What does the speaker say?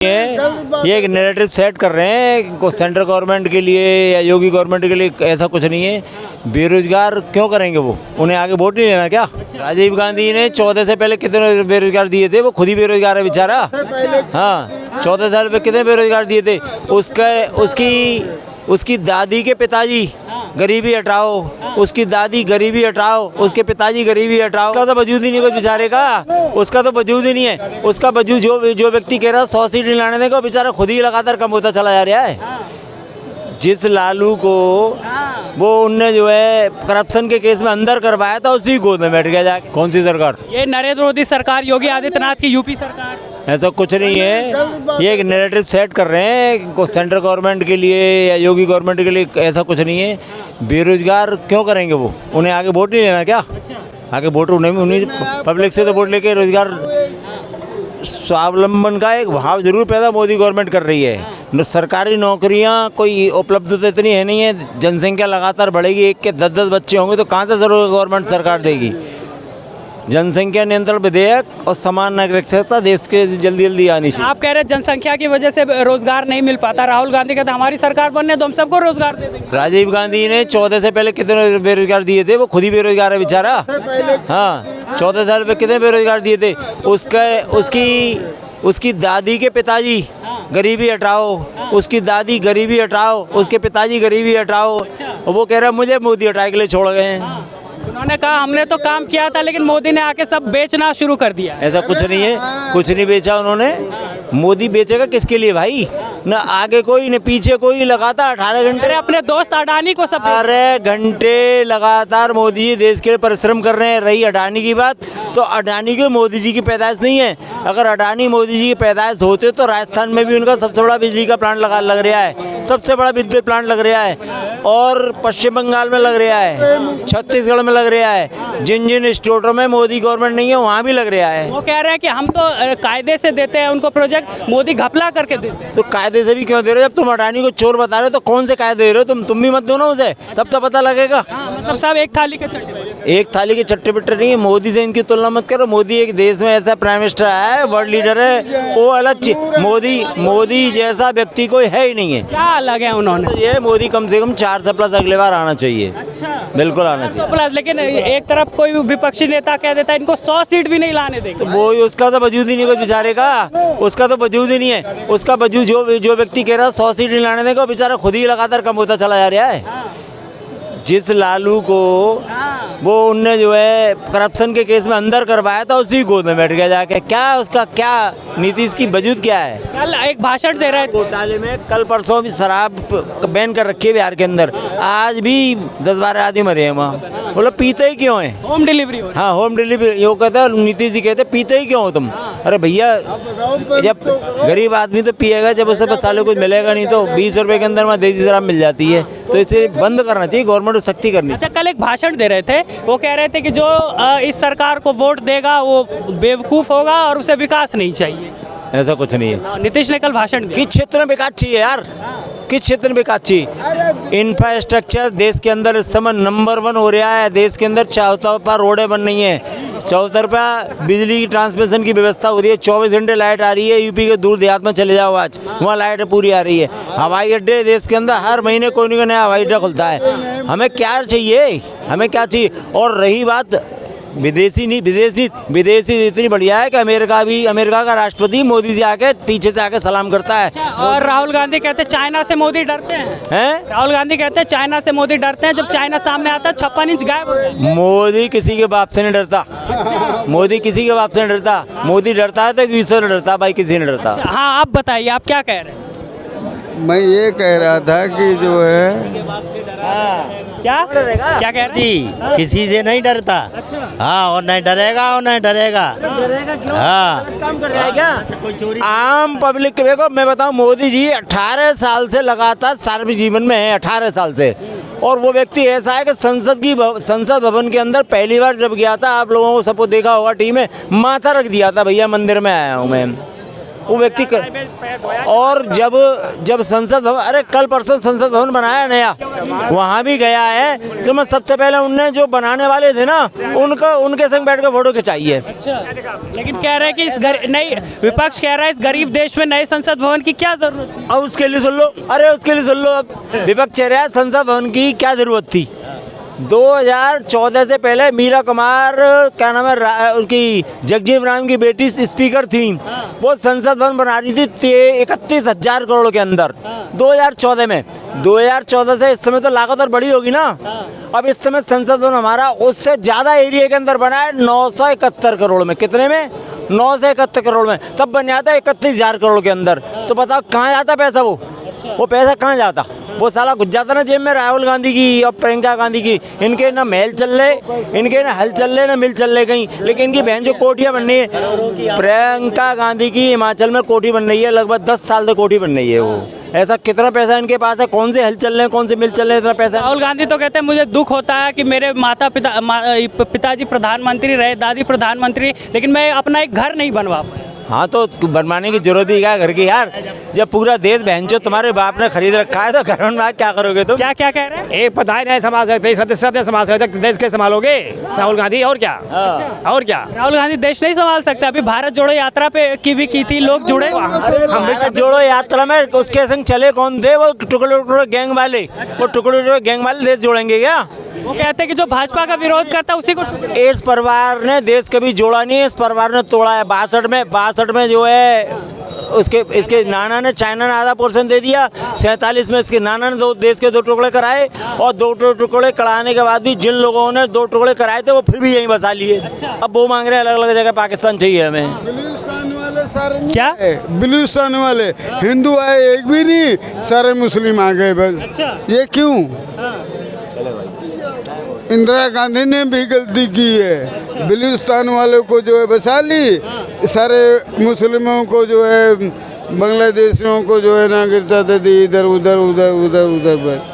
ये एक narrative set कर रहे हैं सेंट्रल गवर्नमेंट के लिए या योगी गवर्नमेंट के लिए। ऐसा कुछ नहीं है। बेरोजगार क्यों करेंगे वो? उन्हें आगे वोट नहीं लेना क्या? राजीव गांधी ने 14 से पहले कितने बेरोजगार दिए थे? वो खुद ही बेरोजगार है बेचारा। हाँ, 14 साल पे कितने बेरोजगार दिए थे? उसकी दादी के पिताजी गरीबी हटाओ, उसकी दादी गरीबी हटाओ, उसके पिताजी गरीबी हटाओ। उसका तो वजूद ही नहीं कुछ बेचारे का, उसका तो वजूद ही नहीं है। उसका वजूद जो व्यक्ति कह रहा है 100 सीट लाने देगा, वो बेचारा खुद ही लगातार कम होता चला जा रहा है। जिस लालू को वो उनने जो है करप्शन के केस में अंदर करवाया था, उसी गोद में बैठ गया जाके। कौन सी सरकार? ये नरेंद्र मोदी सरकार, योगी आदित्यनाथ की यूपी सरकार। ऐसा कुछ नहीं है। ये एक नैरेटिव सेट कर रहे हैं सेंट्रल गवर्नमेंट के लिए या योगी गवर्नमेंट के लिए। ऐसा कुछ नहीं है। बेरोजगार क्यों करेंगे वो? उन्हें आगे वोट नहीं लेना क्या? आगे वोट उन्हीं पब्लिक से तो वोट लेके रोजगार स्वावलंबन का एक भाव जरूर पैदा मोदी गवर्नमेंट कर रही है। सरकारी नौकरियां कोई उपलब्धता इतनी है नहीं है। जनसंख्या लगातार बढ़ेगी, एक के 10-10 बच्चे होंगे तो कहाँ से गवर्नमेंट सरकार देगी? जनसंख्या नियंत्रण विधेयक और समान नागरिकता देश के जल्दी जल्दी आनी चाहिए। आप कह रहे हैं जनसंख्या की वजह से रोजगार नहीं मिल पाता। राहुल गांधी कहते हमारी सरकार बनने तो हम सबको रोजगार दे देंगे। राजीव गांधी ने 14 से पहले कितने बेरोजगार दिए थे? वो खुद ही बेरोजगार है बेचारा। हाँ, 14 साल पे कितने बेरोजगार दिए थे? उसकी दादी के पिताजी गरीबी हटाओ, उसकी दादी गरीबी हटाओ, उसके पिताजी गरीबी हटाओ। वो कह रहा है मुझे मोदी हटाए के लिए छोड़ गए हैं। उन्होंने कहा हमने तो काम किया था, लेकिन मोदी ने आके सब बेचना शुरू कर दिया। ऐसा कुछ नहीं है। कुछ नहीं बेचा उन्होंने। मोदी बेचेगा किसके लिए भाई? न आगे कोई न पीछे कोई। लगातार 18 घंटे अपने दोस्त अडानी को सब 18 घंटे लगातार मोदी देश के लिए परिश्रम कर रहे हैं। रही अडानी की बात, तो अडानी के मोदी जी की पैदाइश नहीं है। अगर अडानी मोदी जी की पैदाइश होते तो राजस्थान में भी उनका सबसे बड़ा बिजली का प्लांट लग रहा है, सबसे बड़ा विद्युत प्लांट लग रहा है, और पश्चिम बंगाल में लग रहा है, छत्तीसगढ़ में लग रहा है। जिन स्टेटों में मोदी गवर्नमेंट नहीं है वहाँ भी लग रहा है। वो कह रहे हैं कि हम तो कायदे से देते हैं उनको प्रोजेक्ट, मोदी घपला करके देते हैं। तो कायदे से भी क्यों दे रहे हो? जब तुम अडानी को चोर बता रहे हो तो कौन से कायदे दे रहे हो? तुम भी मत दो ना उसे, तब तो पता लगेगा। मतलब साहब एक थाली के चट्टे, एक थाली के चट्टे बिट्टे नहीं है। मोदी से इनकी तुलना मत करो। मोदी एक देश में ऐसा प्राइम मिनिस्टर है, वर्ल्ड लीडर है, वो अलग चीज। मोदी जैसा व्यक्ति कोई है ही नहीं है। क्या अलग है उन्होंने? ये मोदी कम से कम 4 से प्लस अगले बार आना चाहिए। अच्छा, बिल्कुल आना चाहिए। लेकिन एक तरफ कोई विपक्षी नेता कह देता है इनको 100 सीट भी नहीं लाने देंगे। तो वो उसका तो वजूद ही नहीं कुछ बेचारे का, उसका तो वजूद ही नहीं है। उसका वजूद जो व्यक्ति कह रहा है 100 सीट नहीं लाने देगा, बेचारा खुद ही लगातार कम होता चला जा रहा है। जिस लालू को वो उनने जो है करप्शन के केस में अंदर करवाया था, उसी गोद में बैठ गया जाके। क्या उसका क्या नीतीश की वजूद क्या है? कल एक भाषण दे रहे थे घोटाले में। कल परसों भी शराब बैन कर रखी है बिहार के अंदर। आज भी 10-12 आदमी मरे हैं वहाँ। बोलो पीते ही क्यों है? Home delivery. हाँ, होम डिलीवरी। वो कहता है, नीतीश जी कहते पीते ही क्यों हो तुम? अरे भैया, जब गरीब आदमी तो पिएगा जब उसे 5 सालों कुछ मिलेगा नहीं, तो 20 रुपए के अंदर में देसी शराब मिल जाती है। तो इसे बंद करना चाहिए, गवर्नमेंट को सख्ती करनी। अच्छा, कल एक भाषण दे रहे थे, वो कह रहे थे कि जो इस सरकार को वोट देगा वो बेवकूफ़ होगा और उसे विकास नहीं चाहिए। ऐसा कुछ नहीं है। नीतीश ने कल भाषण दिया। किस क्षेत्र में विकास चाहिए यार? किस क्षेत्र में विकास चाहिए? इंफ्रास्ट्रक्चर देश के अंदर इस समय नंबर 1 हो रहा है। देश के अंदर चौतरफा रोडें बन रही हैं, चौतरफा बिजली की ट्रांसमिशन की व्यवस्था हो रही है। 24 घंटे लाइट आ रही है। यूपी के दूर देहात में चले जाओ, आज वहाँ लाइट पूरी आ रही है। हवाई अड्डे देश के अंदर हर महीने कोई ना नया हवाई अड्डा खुलता है। हमें क्या चाहिए? हमें क्या चाहिए? और रही बात विदेशी इतनी बढ़िया है कि अमेरिका का राष्ट्रपति मोदी जी आके पीछे से आके सलाम करता है। और राहुल गांधी कहते हैं चाइना से मोदी डरते हैं। राहुल गांधी कहते हैं चाइना से मोदी डरते हैं। जब चाइना सामने आता है 56 इंच गायब हो जाता है। मोदी किसी के बाप से नहीं डरता। मोदी किसी के बाप से नहीं डरता। मोदी डरता है तो ईश्वर डरता, भाई किसी नहीं डरता। हाँ, आप बताइए, आप क्या कह रहे हैं? मैं ये कह रहा था कि जो है क्या कह रहे हैं? किसी से नहीं डरता। हाँ, और नहीं डरेगा, और नहीं डरेगा। क्यों? हाँ, काम कर रहा है क्या? कोई चोरी। आम पब्लिक के देखो, मैं बताऊं, मोदी जी 18 साल से लगातार सार्वजनिक जीवन में है, 18 साल से। और वो व्यक्ति ऐसा है कि संसद भवन के अंदर पहली बार जब गया था, आप लोगों को सबको देखा होगा टीम में, माथा रख दिया था, भैया मंदिर में आया हूँ मैं। वो व्यक्ति और जब संसद भवन, अरे कल परसों संसद भवन बनाया नया, वहाँ भी गया है, तो मैं सबसे पहले उनने जो बनाने वाले थे ना उनके संग बैठ कर फोटो खिंचाई है। अच्छा, लेकिन कह रहे हैं कि नई विपक्ष कह रहा है इस गरीब देश में नए संसद भवन की क्या जरूरत थी? अब उसके लिए सुन लो, अरे उसके लिए सुन लो, अब विपक्ष कह रहा है संसद भवन की क्या जरूरत थी। 2014 से पहले मीरा कुमार, क्या नाम है उनकी, जगजीत राम की बेटी स्पीकर थी, वो संसद भवन बना रही थी 31,000 करोड़ के अंदर 2014 में। 2014 से इस समय तो लागत और बड़ी होगी ना। अब इस समय संसद भवन हमारा उससे ज़्यादा एरिया के अंदर बना है 971 करोड़ में। कितने में? 971 करोड़ में। तब बन जाता है 31,000 करोड़ के अंदर। तो बताओ कहाँ जाता पैसा? वो पैसा कहाँ जाता? वो साला घुस जाता ना जेब में राहुल गांधी की और प्रियंका गांधी की। इनके ना महल चल रहे, इनके ना हल चल रहे, ना मिल चल रहे कहीं, लेकिन इनकी बहन जो कोठियाँ बन रही है, प्रियंका गांधी की हिमाचल में कोठी बन रही है, लगभग 10 साल से कोठी बन रही है वो। ऐसा कितना पैसा इनके पास है? कौन से हल चल रहे हैं, कौन से मिल चल रहे हैं, इतना पैसा? राहुल गांधी तो कहते हैं मुझे दुख होता है कि मेरे पिताजी प्रधानमंत्री रहे, दादी प्रधानमंत्री, लेकिन मैं अपना एक घर नहीं बनवा पाया। हाँ, तो बनवाने की जरूरत भी क्या घर की यार? जब पूरा देश बहन जो तुम्हारे बाप ने खरीद रखा है तो घर बनवा क्या करोगे तुम? क्या क्या कह रहे हैं? एक प्रधान नहीं संभाल सकते, सदस्य संभाल सकते, देश के संभालोगे राहुल गांधी? और क्या? और क्या? राहुल गांधी देश नहीं संभाल सकते। अभी भारत जोड़ो यात्रा पे की थी, लोग जुड़े। हम जोड़ो यात्रा में उसके संग चले कौन थे? वो टुकड़े टुकड़े गैंग वाले, वो टुकड़े टुकड़े गैंग वाले देश जोड़ेंगे क्या? वो कहते हैं कि जो भाजपा का विरोध करता है उसी को। इस परिवार ने देश कभी जोड़ा नहीं है, इस परिवार ने तोड़ा है। 62 में जो है इसके नाना ने, चाइना ने आधा पोर्शन दे दिया। 47 में इसके नाना ने देश के 2 टुकड़े कराए, और 2 टुकड़े कराने के बाद भी जिन लोगों ने 2 टुकड़े कराए थे वो फिर भी यहीं बसा लिए। अब वो मांग रहे हैं अलग अलग जगह पाकिस्तान चाहिए हमें। क्या बलूचिस्तान वाले हिंदू आए एक भी नहीं, सारे मुस्लिम आ गए बस। अच्छा, ये क्यों? इंदिरा गांधी ने भी गलती की है। बलूचिस्तान वालों को जो है बसा ली, सारे मुस्लिमों को जो है, बांग्लादेशियों को जो है नागरिकता दे दी, इधर उधर उधर उधर उधर पर।